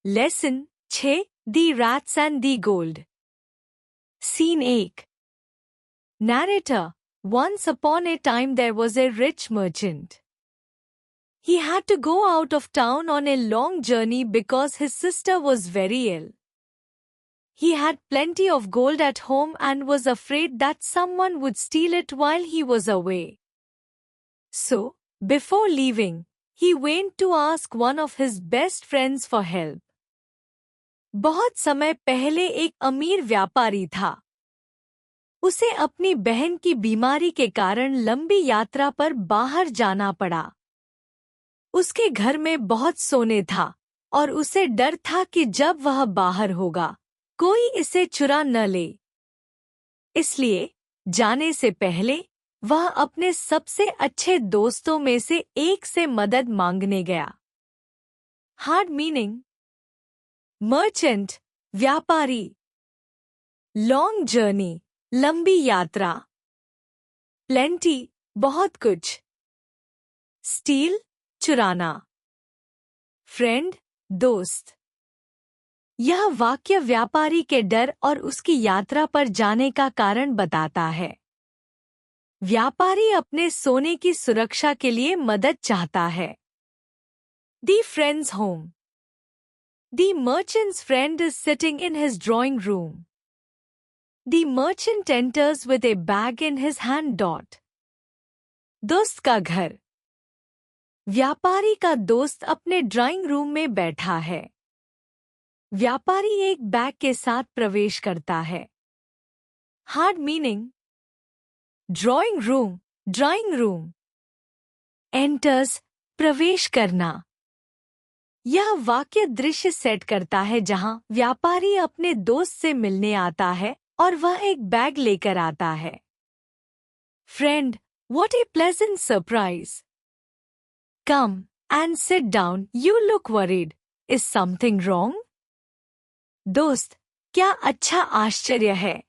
Lesson 6 The Rats and the Gold. Scene 8. Narrator. Once upon a time there was a rich merchant. He had to go out of town on a long journey because his sister was very ill. He had plenty of gold at home and was afraid that someone would steal it while he was away. So, before leaving, he went to ask one of his best friends for help. बहुत समय पहले एक अमीर व्यापारी था। उसे अपनी बहन की बीमारी के कारण लंबी यात्रा पर बाहर जाना पड़ा। उसके घर में बहुत सोने था और उसे डर था कि जब वह बाहर होगा, कोई इसे चुरा न ले। इसलिए, जाने से पहले, वह अपने सबसे अच्छे दोस्तों में से एक से मदद मांगने गया। हार्ड मीनिंग मर्चेंट व्यापारी, लॉन्ग जर्नी लंबी यात्रा, प्लेंटी बहुत कुछ, स्टील चुराना, फ्रेंड दोस्त। यह वाक्य व्यापारी के डर और उसकी यात्रा पर जाने का कारण बताता है। व्यापारी अपने सोने की सुरक्षा के लिए मदद चाहता है। The friends home. The merchant's friend is sitting in his drawing room. The merchant enters with a bag in his hand. दोस्त का घर. व्यापारी का दोस्त अपने ड्राइंग रूम में बैठा है। व्यापारी एक बैग के साथ प्रवेश करता है। Hard meaning drawing room enters प्रवेश करना। यह वाक्य दृश्य सेट करता है जहां व्यापारी अपने दोस्त से मिलने आता है और वह एक बैग लेकर आता है। Friend, what A pleasant surprise. Come and sit down, you look worried, is something wrong. दोस्त, क्या अच्छा आश्चर्य है।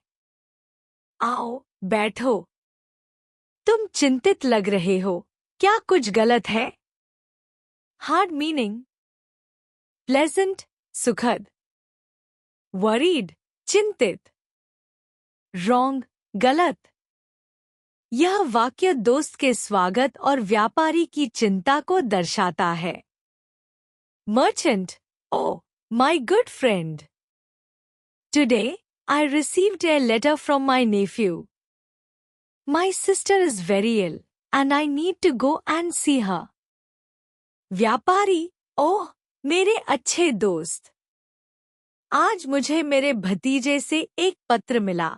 आओ बैठो, तुम चिंतित लग रहे हो, क्या कुछ गलत है। हार्ड मीनिंग प्लेजेंट सुखद, वरीड चिंतित, रॉन्ग गलत। यह वाक्य दोस्त के स्वागत और व्यापारी की चिंता को दर्शाता है। Merchant, o my good friend, today I received a letter from my nephew. My sister is very ill and I need to go and see her. व्यापारी, ओह मेरे अच्छे दोस्त, आज मुझे मेरे भतीजे से एक पत्र मिला।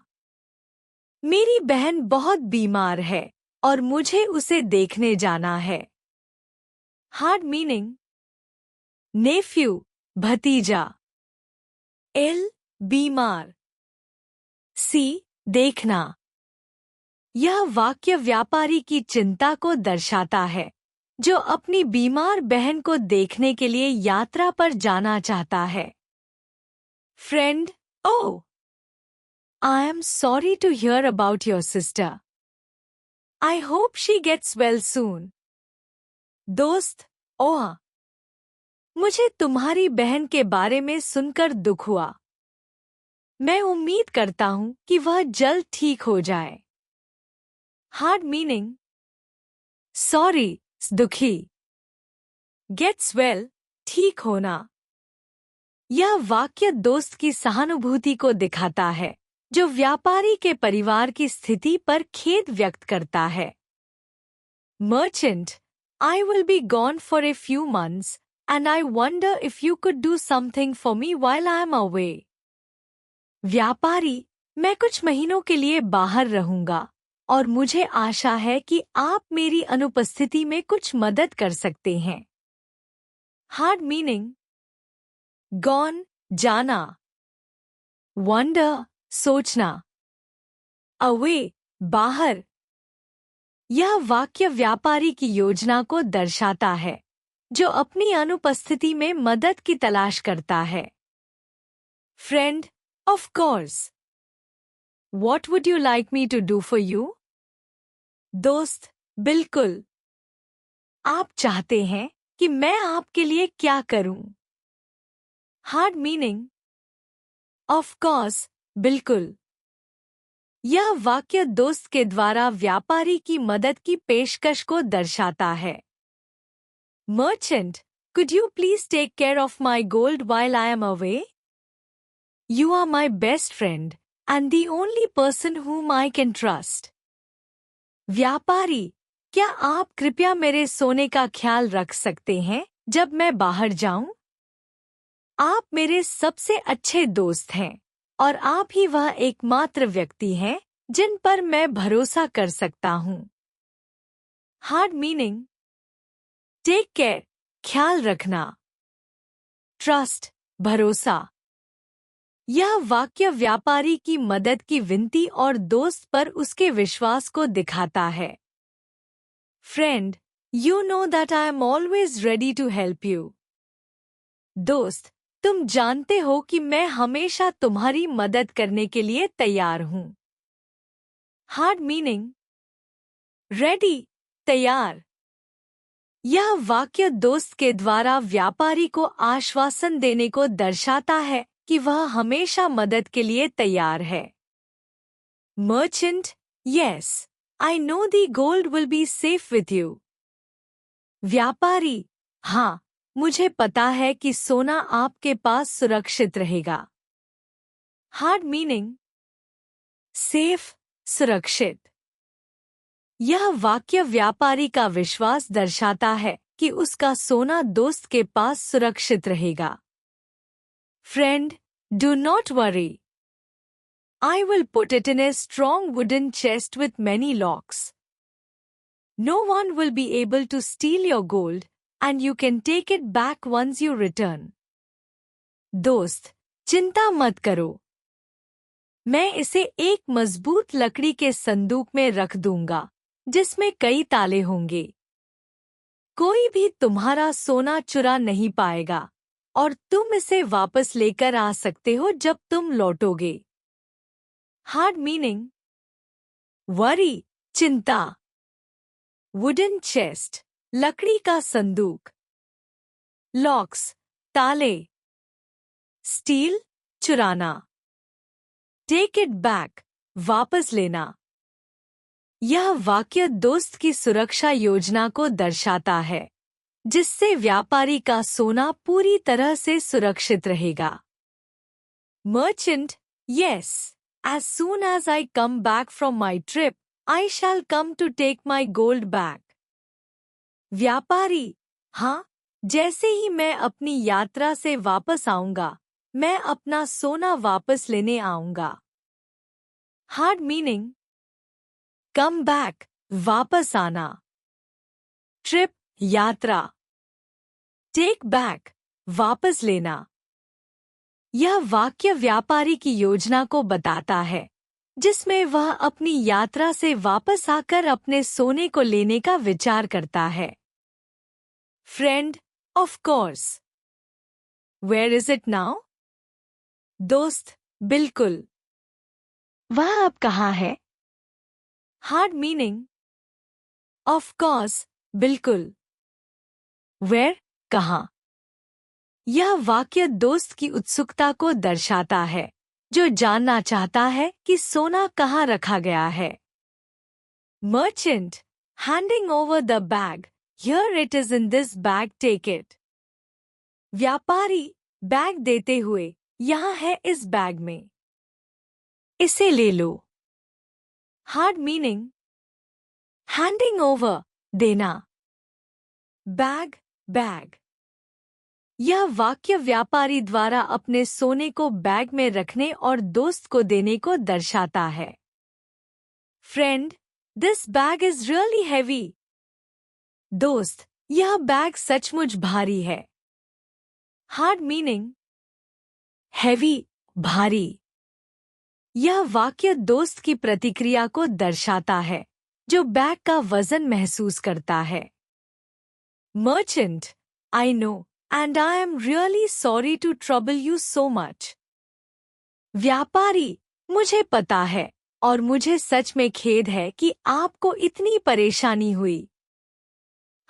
मेरी बहन बहुत बीमार है और मुझे उसे देखने जाना है। हार्ड मीनिंग नेफ्यू भतीजा, इल बीमार, सी देखना। यह वाक्य व्यापारी की चिंता को दर्शाता है, जो अपनी बीमार बहन को देखने के लिए यात्रा पर जाना चाहता है। Friend, oh I am sorry to hear about your sister, I hope she gets well soon. दोस्त, ओह मुझे तुम्हारी बहन के बारे में सुनकर दुख हुआ। मैं उम्मीद करता हूं कि वह जल्द ठीक हो जाए। हार्ड मीनिंग सॉरी दुखी, गेट्स वेल ठीक होना। यह वाक्य दोस्त की सहानुभूति को दिखाता है, जो व्यापारी के परिवार की स्थिति पर खेद व्यक्त करता है। Merchant, I will be gone for a few months and I wonder if you could do something for me while I am away. व्यापारी, मैं कुछ महीनों के लिए बाहर रहूंगा और मुझे आशा है कि आप मेरी अनुपस्थिति में कुछ मदद कर सकते हैं। हार्ड मीनिंग गॉन जाना, वंडर सोचना, अवे बाहर। यह वाक्य व्यापारी की योजना को दर्शाता है, जो अपनी अनुपस्थिति में मदद की तलाश करता है। Friend, of course, what would you like me to do for you. दोस्त, बिल्कुल, आप चाहते हैं कि मैं आपके लिए क्या करूं। हार्ड मीनिंग ऑफ कोर्स, बिल्कुल। यह वाक्य दोस्त के द्वारा व्यापारी की मदद की पेशकश को दर्शाता है। Merchant, could you please take care of my gold while I am away? You are my best friend and the only person whom I can trust. व्यापारी, क्या आप कृपया मेरे सोने का ख्याल रख सकते हैं जब मैं बाहर जाऊं? आप मेरे सबसे अच्छे दोस्त हैं और आप ही वह एकमात्र व्यक्ति हैं जिन पर मैं भरोसा कर सकता हूं। हार्ड मीनिंग टेक केयर, ख्याल रखना। ट्रस्ट, भरोसा। यह वाक्य व्यापारी की मदद की विनती और दोस्त पर उसके विश्वास को दिखाता है। Friend, you know that I am always ready to help you. दोस्त, तुम जानते हो कि मैं हमेशा तुम्हारी मदद करने के लिए तैयार हूं। हार्ड मीनिंग रेडी, तैयार। यह वाक्य दोस्त के द्वारा व्यापारी को आश्वासन देने को दर्शाता है कि वह हमेशा मदद के लिए तैयार है। Merchant, yes, I know the gold will be safe with you. व्यापारी, हाँ, मुझे पता है कि सोना आपके पास सुरक्षित रहेगा। हार्ड मीनिंग सेफ, सुरक्षित। यह वाक्य व्यापारी का विश्वास दर्शाता है कि उसका सोना दोस्त के पास सुरक्षित रहेगा। Friend, do not worry. I will put it in a strong wooden chest with many locks. No one will be able to steal your gold, and you can take it back once you return. दोस्त, चिंता मत करो। मैं इसे एक मजबूत लकड़ी के संदूक में रख दूंगा, जिसमें कई ताले होंगे। कोई भी तुम्हारा सोना चुरा नहीं पाएगा, और तुम इसे वापस लेकर आ सकते हो जब तुम लौटोगे। हार्ड मीनिंग वरी, चिंता। वुडन चेस्ट, लकड़ी का संदूक। लॉक्स, ताले। स्टील, चुराना। टेक इट बैक, वापस लेना। यह वाक्य दोस्त की सुरक्षा योजना को दर्शाता है, जिससे व्यापारी का सोना पूरी तरह से सुरक्षित रहेगा। Merchant, yes, as soon as I come back from my trip, I shall come to take my gold back. व्यापारी, हाँ, जैसे ही मैं अपनी यात्रा से वापस आऊंगा, मैं अपना सोना वापस लेने आऊंगा। हार्ड मीनिंग कम बैक, वापस आना। ट्रिप, यात्रा। टेक बैक, वापस लेना। यह वाक्य व्यापारी की योजना को बताता है, जिसमें वह अपनी यात्रा से वापस आकर अपने सोने को लेने का विचार करता है। Friend, of course. Where is it now? दोस्त, बिल्कुल। वह अब कहाँ है? हार्ड मीनिंग ऑफ कोर्स, बिल्कुल। वेयर, कहाँ? यह वाक्य दोस्त की उत्सुकता को दर्शाता है, जो जानना चाहता है कि सोना कहाँ रखा गया है। Merchant, handing over the bag, here it is in this bag, take it. व्यापारी, बैग देते हुए, यहाँ है इस बैग में, इसे ले लो। हार्ड मीनिंग हैंडिंग ओवर, देना। Bag, bag. यह वाक्य व्यापारी द्वारा अपने सोने को बैग में रखने और दोस्त को देने को दर्शाता है। Friend, this bag is really heavy. दोस्त, यह बैग सचमुच भारी है। हार्ड मीनिंग हैवी, भारी। यह वाक्य दोस्त की प्रतिक्रिया को दर्शाता है, जो बैग का वजन महसूस करता है। Merchant, I no, and I am really sorry to trouble you so much. व्यापारी, मुझे पता है और मुझे सच में खेद है कि आपको इतनी परेशानी हुई।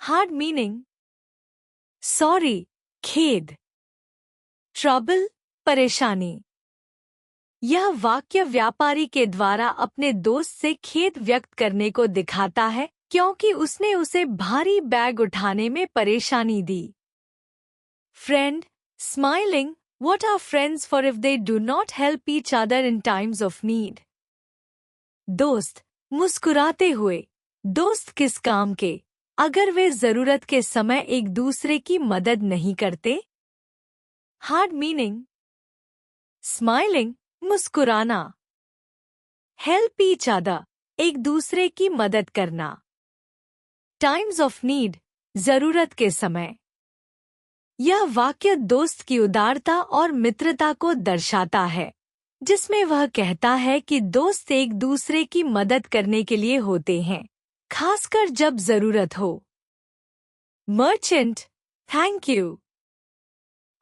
हार्ड मीनिंग सॉरी, खेद। ट्रबल, परेशानी। यह वाक्य व्यापारी के द्वारा अपने दोस्त से खेद व्यक्त करने को दिखाता है क्योंकि उसने उसे भारी बैग उठाने में परेशानी दी। Friend, smiling, what are friends for if they do not help each other in times of need? दोस्त, मुस्कुराते हुए। दोस्त किस काम के अगर वे जरूरत के समय एक दूसरे की मदद नहीं करते? Hard meaning. स्माइलिंग, मुस्कुराना। हेल्प ईच अदर, एक दूसरे की मदद करना। टाइम्स ऑफ नीड, जरूरत के समय। यह वाक्य दोस्त की उदारता और मित्रता को दर्शाता है, जिसमें वह कहता है कि दोस्त एक दूसरे की मदद करने के लिए होते हैं, खासकर जब जरूरत हो। Merchant, thank you.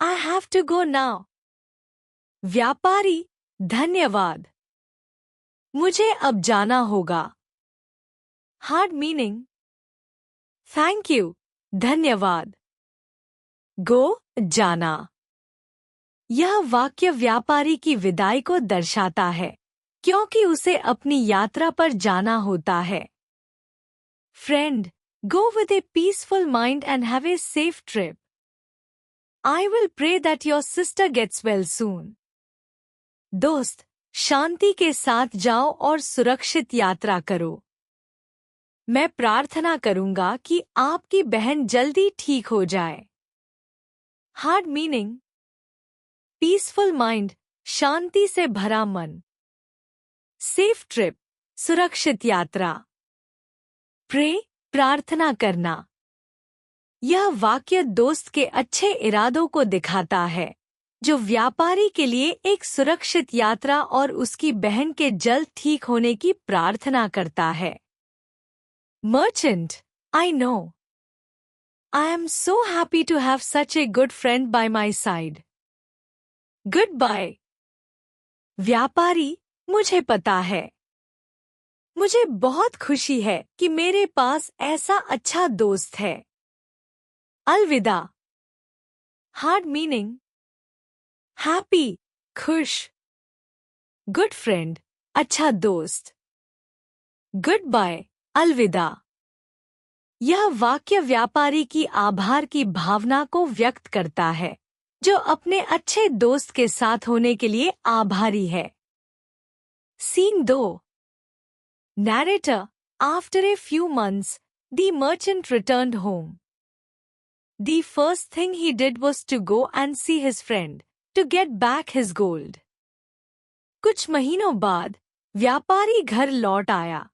I have to go now. व्यापारी, धन्यवाद। मुझे अब जाना होगा। Hard meaning. थैंक यू, धन्यवाद। गो, जाना। यह वाक्य व्यापारी की विदाई को दर्शाता है, क्योंकि उसे अपनी यात्रा पर जाना होता है। Friend, go with a peaceful mind and have a safe trip. I will pray that your sister gets well soon. दोस्त, शांति के साथ जाओ और सुरक्षित यात्रा करो। मैं प्रार्थना करूंगा कि आपकी बहन जल्दी ठीक हो जाए। Hard meaning. पीसफुल माइंड, शांति से भरा मन। सेफ ट्रिप, सुरक्षित यात्रा। प्रे, प्रार्थना करना। यह वाक्य दोस्त के अच्छे इरादों को दिखाता है, जो व्यापारी के लिए एक सुरक्षित यात्रा और उसकी बहन के जल्द ठीक होने की प्रार्थना करता है। Merchant, I know. I am so happy to have such a good friend by my side. Goodbye. व्यापारी, मुझे पता है। मुझे बहुत खुशी है कि मेरे पास ऐसा अच्छा दोस्त है। अलविदा। Hard meaning. हैप्पी, खुश। गुड फ्रेंड, अच्छा दोस्त। गुड बाय, अलविदा। यह वाक्य व्यापारी की आभार की भावना को व्यक्त करता है, जो अपने अच्छे दोस्त के साथ होने के लिए आभारी है। Scene 2। Narrator, after a few months, the merchant returned home. The first thing he did was to go and see his friend, to get back his gold. कुछ महीनों बाद व्यापारी घर लौट आया।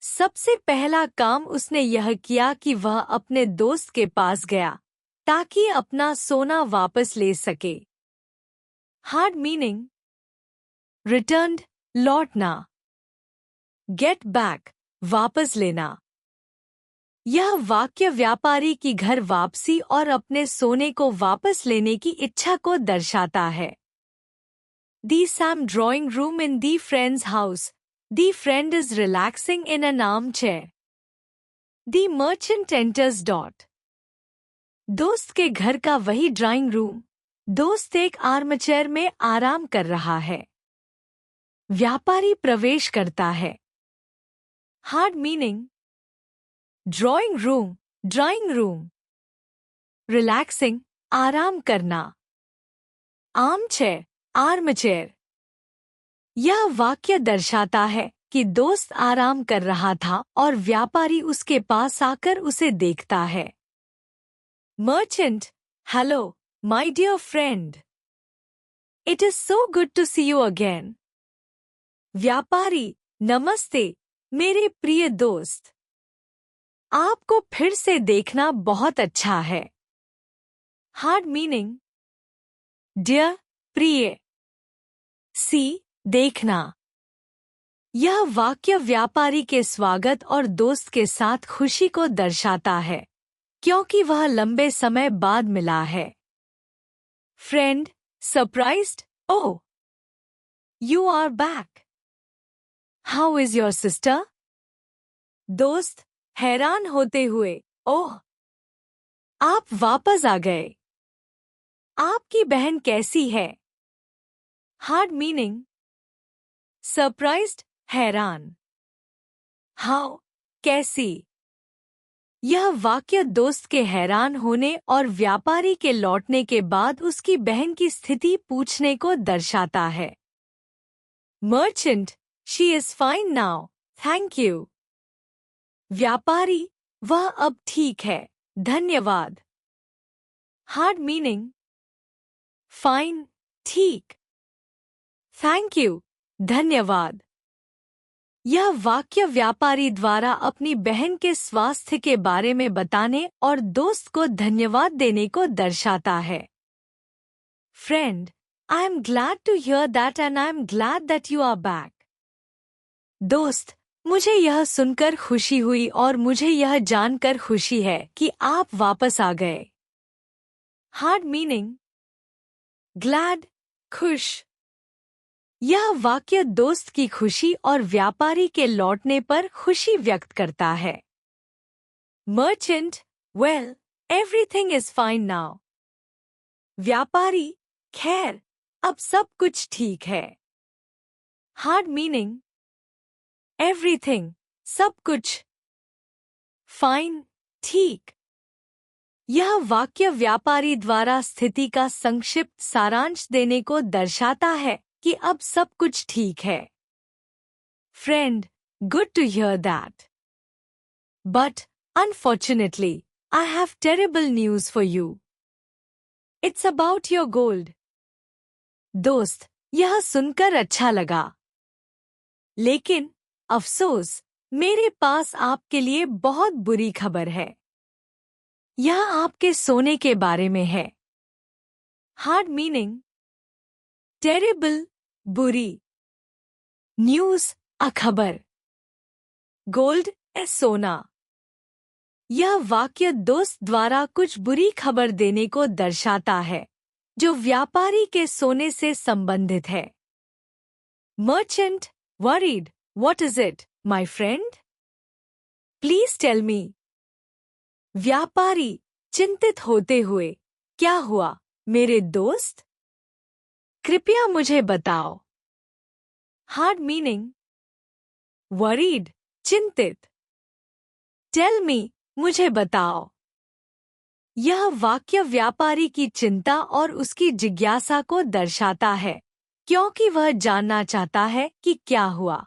सबसे पहला काम उसने यह किया कि वह अपने दोस्त के पास गया, ताकि अपना सोना वापस ले सके। Hard meaning. रिटर्न्ड, लौटना। गेट बैक, वापस लेना। यह वाक्य व्यापारी की घर वापसी और अपने सोने को वापस लेने की इच्छा को दर्शाता है। The same drawing room in the friend's house. The friend is relaxing in an armchair. The merchant enters dot. दोस्त के घर का वही ड्राइंग रूम। दोस्त एक आर्मचेयर में आराम कर रहा है। व्यापारी प्रवेश करता है। Hard meaning. Drawing room, drawing room. Relaxing, आराम करना। Arm chair, arm chair. यह वाक्य दर्शाता है कि दोस्त आराम कर रहा था और व्यापारी उसके पास आकर उसे देखता है। Merchant, hello, my dear friend. It is so good to see you again. व्यापारी, नमस्ते, मेरे प्रिय दोस्त। आपको फिर से देखना बहुत अच्छा है। Hard meaning. डियर, प्रिय। सी, देखना। यह वाक्य व्यापारी के स्वागत और दोस्त के साथ खुशी को दर्शाता है, क्योंकि वह लंबे समय बाद मिला है। Friend, surprised, oh, you are back. How is your sister? दोस्त, हैरान होते हुए, ओह, आप वापस आ गए। आपकी बहन कैसी है? हार्ड मीनिंग सरप्राइज्ड, हैरान। हाउ, कैसी। यह वाक्य दोस्त के हैरान होने और व्यापारी के लौटने के बाद उसकी बहन की स्थिति पूछने को दर्शाता है। Merchant, she is fine now, thank you. व्यापारी, वह अब ठीक है, धन्यवाद। हार्ड मीनिंग फाइन, ठीक। थैंक यू, धन्यवाद। यह वाक्य व्यापारी द्वारा अपनी बहन के स्वास्थ्य के बारे में बताने और दोस्त को धन्यवाद देने को दर्शाता है। Friend, I am glad to hear that and I am glad that you are back. दोस्त, मुझे यह सुनकर खुशी हुई और मुझे यह जानकर खुशी है कि आप वापस आ गए। हार्ड मीनिंग ग्लैड, खुश। यह वाक्य दोस्त की खुशी और व्यापारी के लौटने पर खुशी व्यक्त करता है। Merchant, well, everything is fine now. व्यापारी, खैर, अब सब कुछ ठीक है। हार्ड मीनिंग एवरीथिंग, सब कुछ। फाइन, ठीक। यह वाक्य व्यापारी द्वारा स्थिति का संक्षिप्त सारांश देने को दर्शाता है कि अब सब कुछ ठीक है। Friend, good to hear that. But unfortunately, I have terrible news for you. It's about your gold. दोस्त, यह सुनकर अच्छा लगा, लेकिन अफसोस, मेरे पास आपके लिए बहुत बुरी खबर है। यह आपके सोने के बारे में है। हार्ड मीनिंग टेरेबल, बुरी। न्यूज, अखबर। गोल्ड, सोना। यह वाक्य दोस्त द्वारा कुछ बुरी खबर देने को दर्शाता है जो व्यापारी के सोने से संबंधित है। Merchant, worried, what is it, my friend? Please tell me. व्यापारी, चिंतित होते हुए, क्या हुआ, मेरे दोस्त? कृपया मुझे बताओ। हार्ड मीनिंग वरीड, चिंतित। टेल मी, मुझे बताओ। यह वाक्य व्यापारी की चिंता और उसकी जिज्ञासा को दर्शाता है क्योंकि वह जानना चाहता है कि क्या हुआ।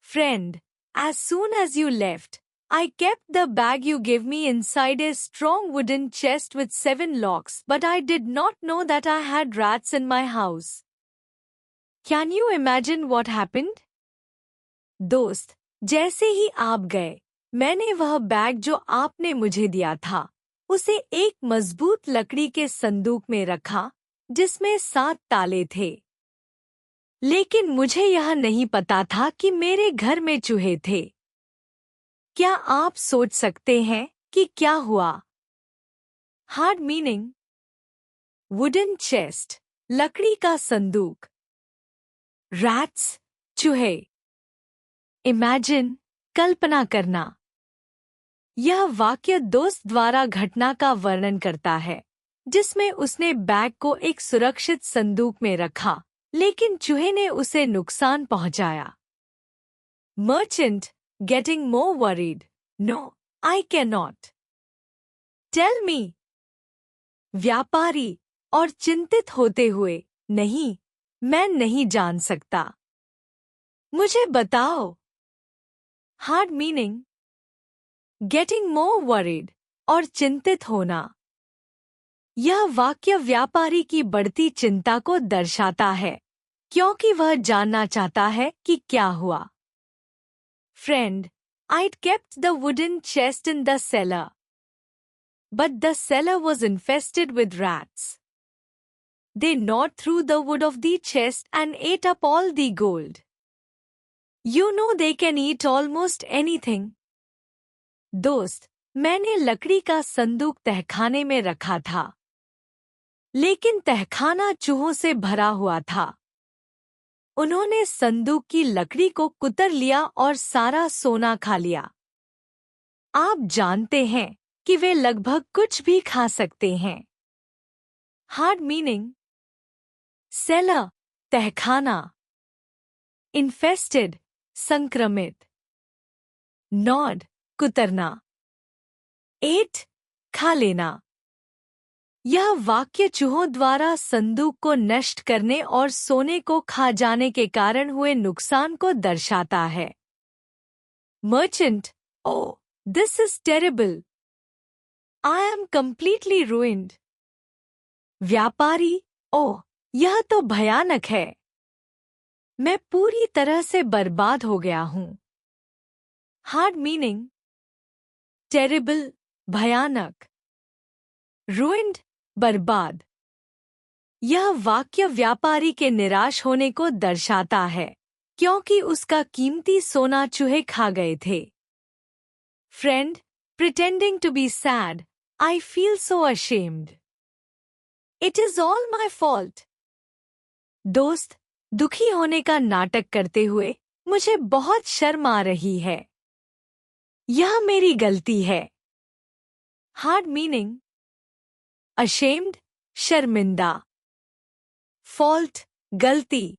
Friend, as soon as you left, I kept the bag you gave me inside a strong wooden chest with 7 locks, but I did not know that I had rats in my house. Can you imagine what happened? दोस्त, जैसे ही आप गए, मैंने वह bag जो आपने मुझे दिया था, उसे एक मजबूत लकड़ी के संदूक में रखा, जिसमें 7 ताले थे। लेकिन मुझे यह नहीं पता था कि मेरे घर में चूहे थे। क्या आप सोच सकते हैं कि क्या हुआ? हार्ड मीनिंग वुडन चेस्ट, लकड़ी का संदूक। रैट्स, चूहे। इमेजिन, कल्पना करना। यह वाक्य दोस्त द्वारा घटना का वर्णन करता है जिसमें उसने बैग को एक सुरक्षित संदूक में रखा, लेकिन चूहे ने उसे नुकसान पहुंचाया। Merchant, getting more worried, no, I can not. Tell me. व्यापारी, और चिंतित होते हुए, नहीं, मैं नहीं जान सकता। मुझे बताओ। Hard meaning getting more worried, और चिंतित होना। यह वाक्य व्यापारी की बढ़ती चिंता को दर्शाता है क्योंकि वह जानना चाहता है कि क्या हुआ। Friend, I'd kept the wooden chest in the cellar, but the cellar was infested with rats. They gnawed through the wood of the chest and ate up all the gold. You know they can eat almost anything. दोस्त, मैंने लकड़ी का संदूक तहखाने में रखा था, लेकिन तहखाना चूहों से भरा हुआ था। उन्होंने संदूक की लकड़ी को कुतर लिया और सारा सोना खा लिया। आप जानते हैं कि वे लगभग कुछ भी खा सकते हैं। Hard meaning. Cellar, तहखाना. Infested, संक्रमित. Nod, कुतरना. Ate, खा लेना. यह वाक्य चूहों द्वारा संदूक को नष्ट करने और सोने को खा जाने के कारण हुए नुकसान को दर्शाता है. Merchant, oh, this is terrible. I am completely ruined. व्यापारी, ओह, यह तो भयानक है. मैं पूरी तरह से बर्बाद हो गया हूं. Hard meaning. Terrible, भयानक. Ruined, बर्बाद. यह वाक्य व्यापारी के निराश होने को दर्शाता है, क्योंकि उसका कीमती सोना चूहे खा गए थे. Friend, pretending to be sad, I feel so ashamed. It is all my fault. दोस्त, दुखी होने का नाटक करते हुए मुझे बहुत शर्म आ रही है. यह मेरी गलती है. Hard meaning. Ashamed, शर्मिंदा. Fault, गलती.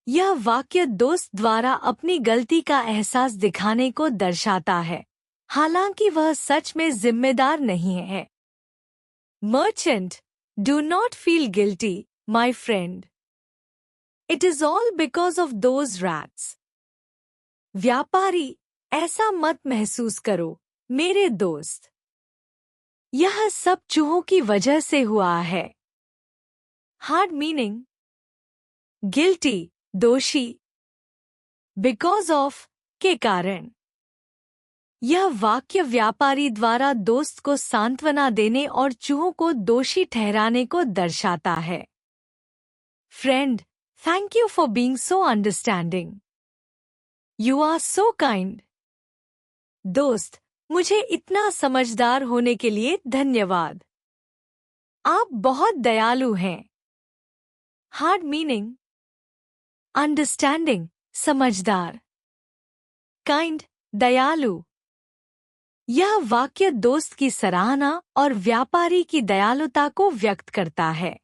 यह वाक्य दोस्त द्वारा अपनी गलती का एहसास दिखाने को दर्शाता है, हालांकि वह सच में जिम्मेदार नहीं है. Merchant, do not feel guilty, my friend. It is all because of those rats. व्यापारी, ऐसा मत महसूस करो, मेरे दोस्त. यह सब चूहों की वजह से हुआ है. Hard meaning. Guilty, दोषी. Because of, के कारण. यह वाक्य व्यापारी द्वारा दोस्त को सांत्वना देने और चूहों को दोषी ठहराने को दर्शाता है. Friend, thank you for being so understanding. You are so kind. दोस्त, मुझे इतना समझदार होने के लिए धन्यवाद. आप बहुत दयालु हैं. Hard meaning. Understanding, समझदार. Kind, दयालु. यह वाक्य दोस्त की सराहना और व्यापारी की दयालुता को व्यक्त करता है.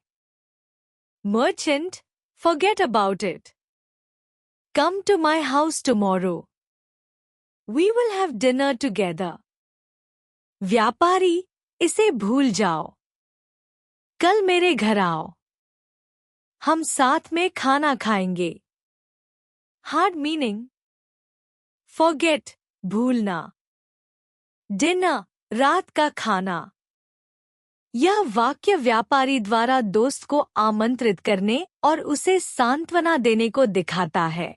Merchant, forget about it. Come to my house tomorrow. We will have dinner together. व्यापारी, इसे भूल जाओ. कल मेरे घर आओ. हम साथ में खाना खाएंगे. Hard meaning. Forget, भूलना. Dinner, रात का खाना. यह वाक्य व्यापारी द्वारा दोस्त को आमंत्रित करने और उसे सांत्वना देने को दिखाता है.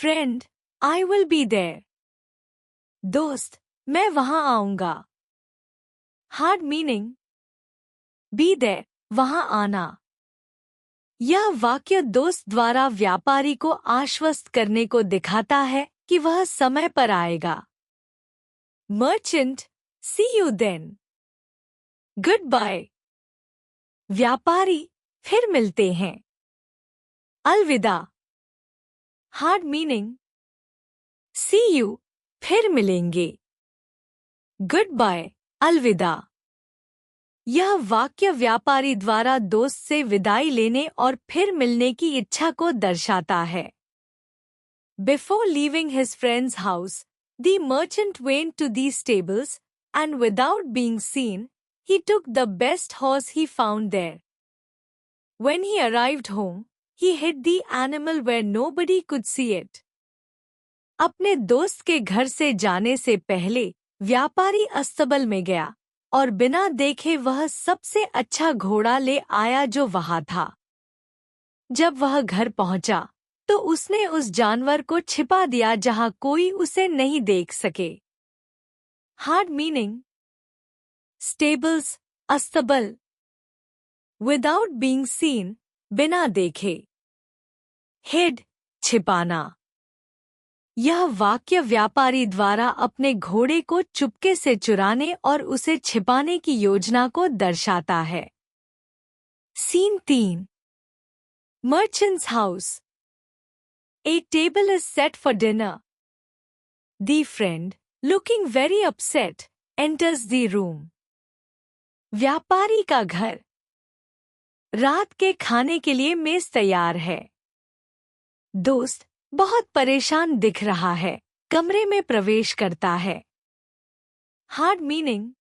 Friend, I will be there. दोस्त, मैं वहां आऊंगा. Hard meaning. Be there, वहां आना. यह वाक्य दोस्त द्वारा व्यापारी को आश्वस्त करने को दिखाता है कि वह समय पर आएगा. Merchant, see you then. Goodbye. व्यापारी, फिर मिलते हैं. अलविदा. Hard meaning. See you, फिर मिलेंगे. Goodbye, अलविदा. यह वाक्य व्यापारी द्वारा दोस्त से विदाई लेने और फिर मिलने की इच्छा को दर्शाता है. Before leaving his friend's house, the merchant went to the stables, and without being seen, he took the best horse he found there. When he arrived home, he hid the animal where nobody could see it. अपने दोस्त के घर से जाने से पहले व्यापारी अस्तबल में गया और बिना देखे वह सबसे अच्छा घोड़ा ले आया जो वहां था. जब वह घर पहुंचा तो उसने उस जानवर को छिपा दिया जहां कोई उसे नहीं देख सके. Hard meaning. Stables, अस्तबल. Without being seen, बिना देखे. Hid, छिपाना. यह वाक्य व्यापारी द्वारा अपने घोड़े को चुपके से चुराने और उसे छिपाने की योजना को दर्शाता है. Scene 3. Merchant's house. A table is set for dinner. The friend, looking very upset, enters the room. व्यापारी का घर। रात के खाने के लिए मेज तैयार है। दोस्त बहुत परेशान दिख रहा है, कमरे में प्रवेश करता है। Hard meaning,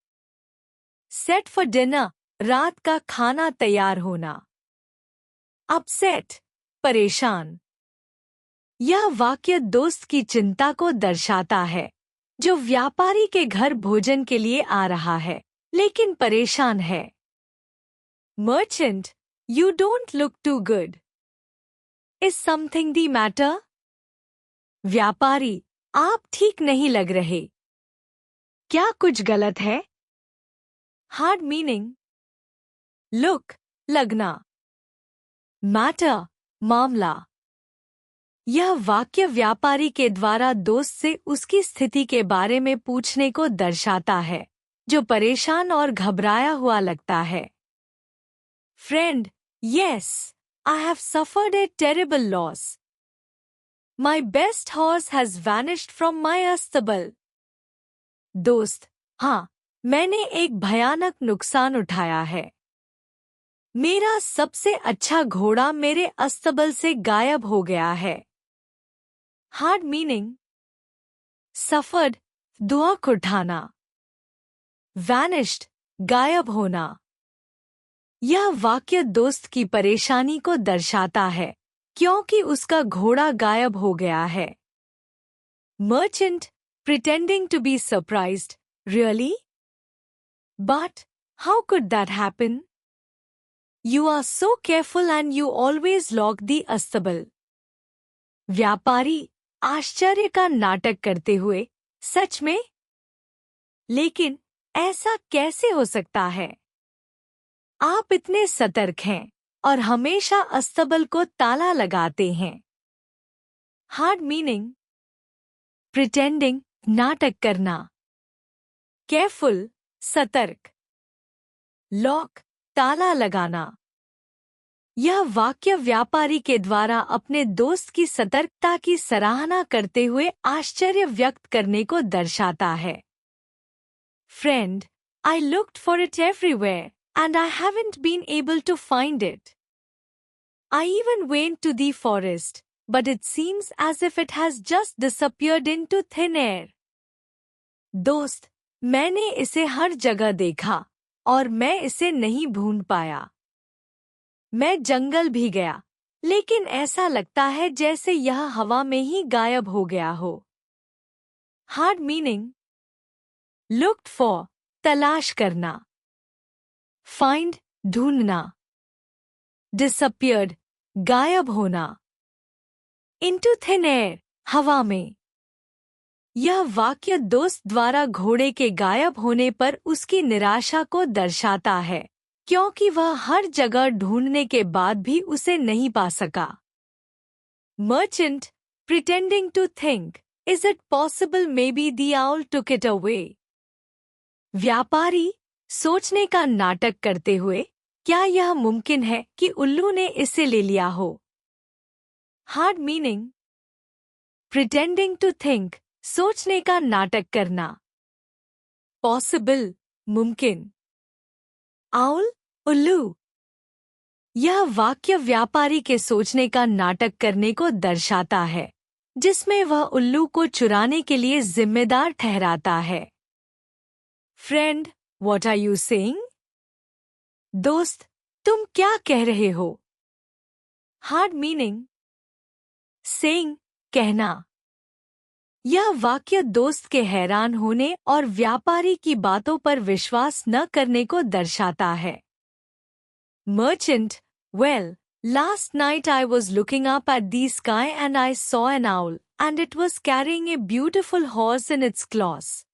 set for dinner, रात का खाना तैयार होना। अपसेट, परेशान। यह वाक्य दोस्त की चिंता को दर्शाता है, जो व्यापारी के घर भोजन के लिए आ रहा है लेकिन परेशान है। Merchant, you don't look too good. Is something the matter? व्यापारी, आप ठीक नहीं लग रहे। क्या कुछ गलत है? हार्ड मीनिंग, लुक, लगना। मैटर, मामला। यह वाक्य व्यापारी के द्वारा दोस्त से उसकी स्थिति के बारे में पूछने को दर्शाता है, जो परेशान और घबराया हुआ लगता है। Friend, yes, I have suffered A terrible loss. My best horse has vanished from my अस्तबल। दोस्त, हाँ, मैंने एक भयानक नुकसान उठाया है। मेरा सबसे अच्छा घोड़ा मेरे अस्तबल से गायब हो गया है। हार्ड मीनिंग, सफर्ड, दुख उठाना। वैनिश्ड, गायब होना। यह वाक्य दोस्त की परेशानी को दर्शाता है, क्योंकि उसका घोड़ा गायब हो गया है। Merchant, pretending to be surprised, really? But how could that happen? You are so careful and you always lock the astabal. व्यापारी, आश्चर्य का नाटक करते हुए, सच में? लेकिन ऐसा कैसे हो सकता है? आप इतने सतर्क हैं और हमेशा अस्तबल को ताला लगाते हैं। हार्ड मीनिंग, प्रिटेंडिंग, नाटक करना। केयरफुल, सतर्क। लॉक, ताला लगाना। यह वाक्य व्यापारी के द्वारा अपने दोस्त की सतर्कता की सराहना करते हुए आश्चर्य व्यक्त करने को दर्शाता है। Friend, I looked for it everywhere, and I haven't been able to find it. I even went to the forest, but it seems as if it has just disappeared into thin air. दोस्त, मैंने इसे हर जगह देखा और मैं इसे नहीं ढूंढ पाया। मैं जंगल भी गया, लेकिन ऐसा लगता है जैसे यह हवा में ही गायब हो गया हो। हार्ड मीनिंग, लुक्ड फॉर, तलाश करना। फाइंड, ढूंढना। डिसअपियर्ड, गायब होना। इनटू थिन एयर, हवा में। यह वाक्य दोस्त द्वारा घोड़े के गायब होने पर उसकी निराशा को दर्शाता है, क्योंकि वह हर जगह ढूंढने के बाद भी उसे नहीं पा सका। Merchant, pretending to think, is it possible maybe the owl took it away? व्यापारी, सोचने का नाटक करते हुए, क्या यह मुमकिन है कि उल्लू ने इसे ले लिया हो? Hard meaning, pretending to think, सोचने का नाटक करना। पॉसिबल, मुमकिन। आउल, उल्लू। यह वाक्य व्यापारी के सोचने का नाटक करने को दर्शाता है, जिसमें वह उल्लू को चुराने के लिए जिम्मेदार ठहराता है। Friend, what are you saying? दोस्त, तुम क्या कह रहे हो? हार्ड मीनिंग, सेइंग, कहना। यह वाक्य दोस्त के हैरान होने और व्यापारी की बातों पर विश्वास न करने को दर्शाता है। Merchant, well, last night I was looking up at the sky and I saw an owl and it was carrying a beautiful horse in its claws.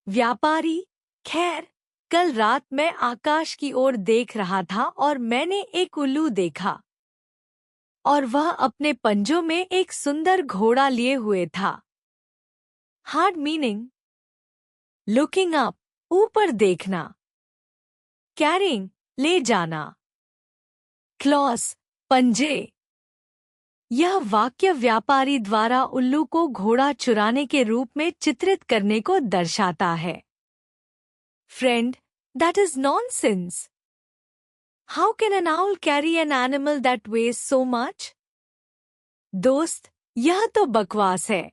व्यापारी, खैर, कल रात मैं आकाश की ओर देख रहा था और मैंने एक उल्लू देखा और वह अपने पंजों में एक सुंदर घोड़ा लिए हुए था। हार्ड मीनिंग, लुकिंग अप, ऊपर देखना। कैरिंग, ले जाना। क्लॉस, पंजे। यह वाक्य व्यापारी द्वारा उल्लू को घोड़ा चुराने के रूप में चित्रित करने को दर्शाता है। Friend, That is nonsense. How can an owl carry an animal that weighs so much? दोस्त, यह तो बकवास है।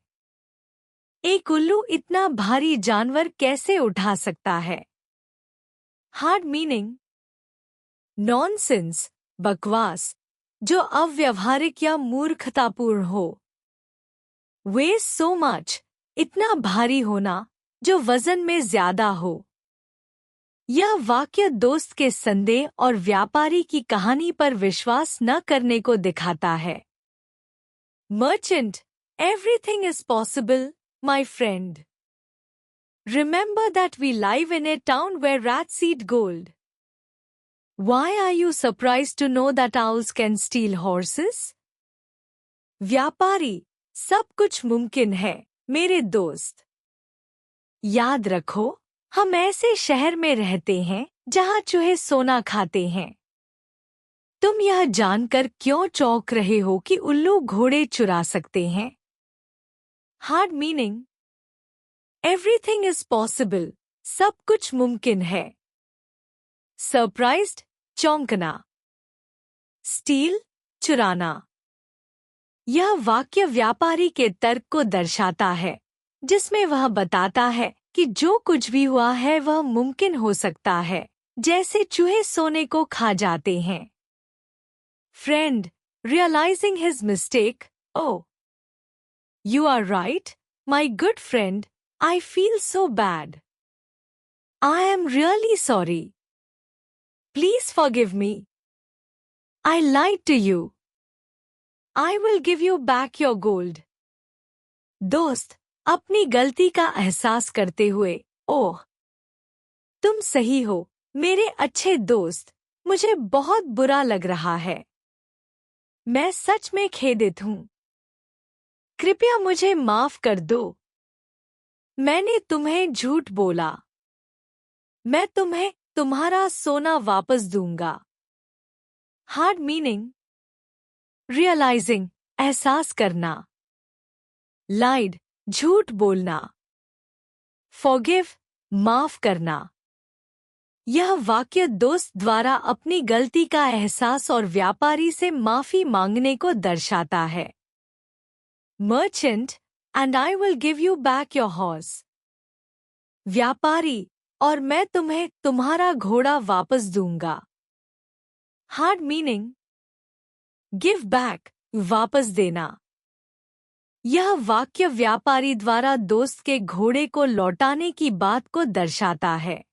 एक उल्लू इतना भारी जानवर कैसे उठा सकता है? हार्ड मीनिंग नॉनसेंस, बकवास, जो अव्यवहारिक या मूर्खतापूर्ण हो। वेज सो मच, इतना भारी होना जो वजन में ज्यादा हो। यह वाक्य दोस्त के संदेह और व्यापारी की कहानी पर विश्वास न करने को दिखाता है। Merchant, everything is possible, my friend. Remember that we live in a town where rats eat gold. Why are you surprised to know that owls can steal horses? व्यापारी, सब कुछ मुमकिन है, मेरे दोस्त। याद रखो, हम ऐसे शहर में रहते हैं जहां चूहे सोना खाते हैं। तुम यह जानकर क्यों चौंक रहे हो कि उल्लू घोड़े चुरा सकते हैं? Hard meaning everything is possible, सब कुछ मुमकिन है। सरप्राइज्ड, चौंकना। स्टील, चुराना। यह वाक्य व्यापारी के तर्क को दर्शाता है, जिसमें वह बताता है कि जो कुछ भी हुआ है वह मुमकिन हो सकता है, जैसे चूहे सोने को खा जाते हैं। Friend, realising his mistake, oh you are right, my good friend, I feel so bad. I am really sorry. Please forgive me. I lied to you. I will give you back your gold. दोस्त, अपनी गलती का एहसास करते हुए, ओह तुम सही हो, मेरे अच्छे दोस्त, मुझे बहुत बुरा लग रहा है। मैं सच में खेदित हूँ। कृपया मुझे माफ कर दो। मैंने तुम्हें झूठ बोला। मैं तुम्हें तुम्हारा सोना वापस दूंगा। हार्ड मीनिंग रियलाइजिंग, एहसास करना। लाइड, झूठ बोलना। फॉरगिव, माफ करना। यह वाक्य दोस्त द्वारा अपनी गलती का एहसास और व्यापारी से माफी मांगने को दर्शाता है। Merchant, and I will give you back your horse. व्यापारी, और मैं तुम्हें तुम्हारा घोड़ा वापस दूंगा। हार्ड मीनिंग गिव बैक, वापस देना। यह वाक्य व्यापारी द्वारा दोस्त के घोड़े को लौटाने की बात को दर्शाता है।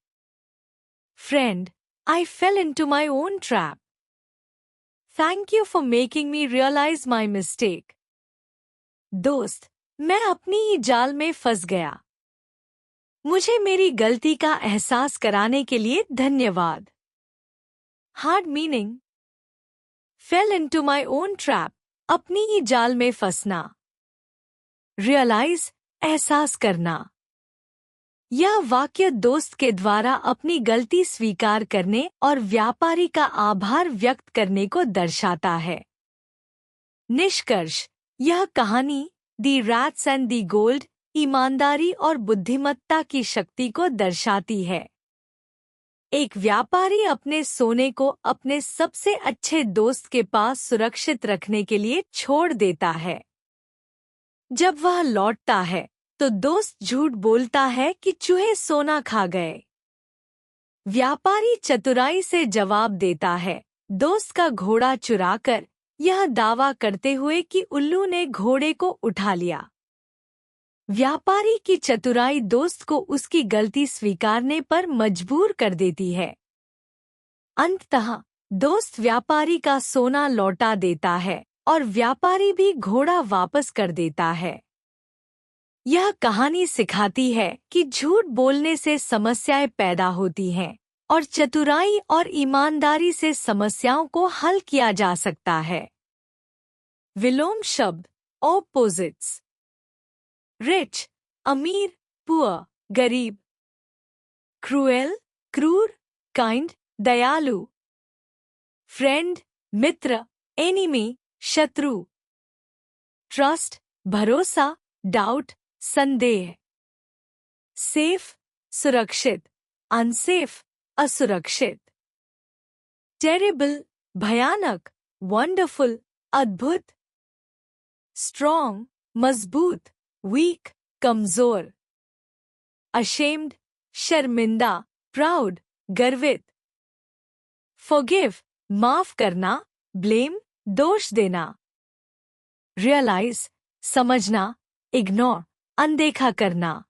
Friend, I fell into my own trap. Thank you for making me realise my mistake. दोस्त, मैं अपनी ही जाल में फंस गया। मुझे मेरी गलती का एहसास कराने के लिए धन्यवाद। Hard meaning fail into my own trap, अपनी ही जाल में फंसना। रियलाइज, एहसास करना। यह वाक्य दोस्त के द्वारा अपनी गलती स्वीकार करने और व्यापारी का आभार व्यक्त करने को दर्शाता है। निष्कर्ष, यह कहानी दी रैट्स एंड दी गोल्ड ईमानदारी और बुद्धिमत्ता की शक्ति को दर्शाती है। एक व्यापारी अपने सोने को अपने सबसे अच्छे दोस्त के पास सुरक्षित रखने के लिए छोड़ देता है। जब वह लौटता है तो दोस्त झूठ बोलता है कि चूहे सोना खा गए। व्यापारी चतुराई से जवाब देता है, दोस्त का घोड़ा चुराकर, यह दावा करते हुए कि उल्लू ने घोड़े को उठा लिया। व्यापारी की चतुराई दोस्त को उसकी गलती स्वीकारने पर मजबूर कर देती है। अंततः दोस्त व्यापारी का सोना लौटा देता है और व्यापारी भी घोड़ा वापस कर देता है। यह कहानी सिखाती है कि झूठ बोलने से समस्याएं पैदा होती हैं और चतुराई और ईमानदारी से समस्याओं को हल किया जा सकता है। विलोम शब्द ऑपोजिट्स। रिच, अमीर, पुअर, गरीब। क्रूएल, क्रूर, काइंड, दयालु। फ्रेंड, मित्र, एनिमी, शत्रु। ट्रस्ट, भरोसा, डाउट, संदेह। सेफ, सुरक्षित, अनसेफ, असुरक्षित। टेरिबल भयानक, वंडरफुल अद्भुत। स्ट्रॉन्ग मजबूत, वीक कमजोर। अशेम्ड शर्मिंदा, प्राउड गर्वित। फॉरगिव माफ करना, ब्लेम दोष देना। रियलाइज समझना, इग्नोर अनदेखा करना।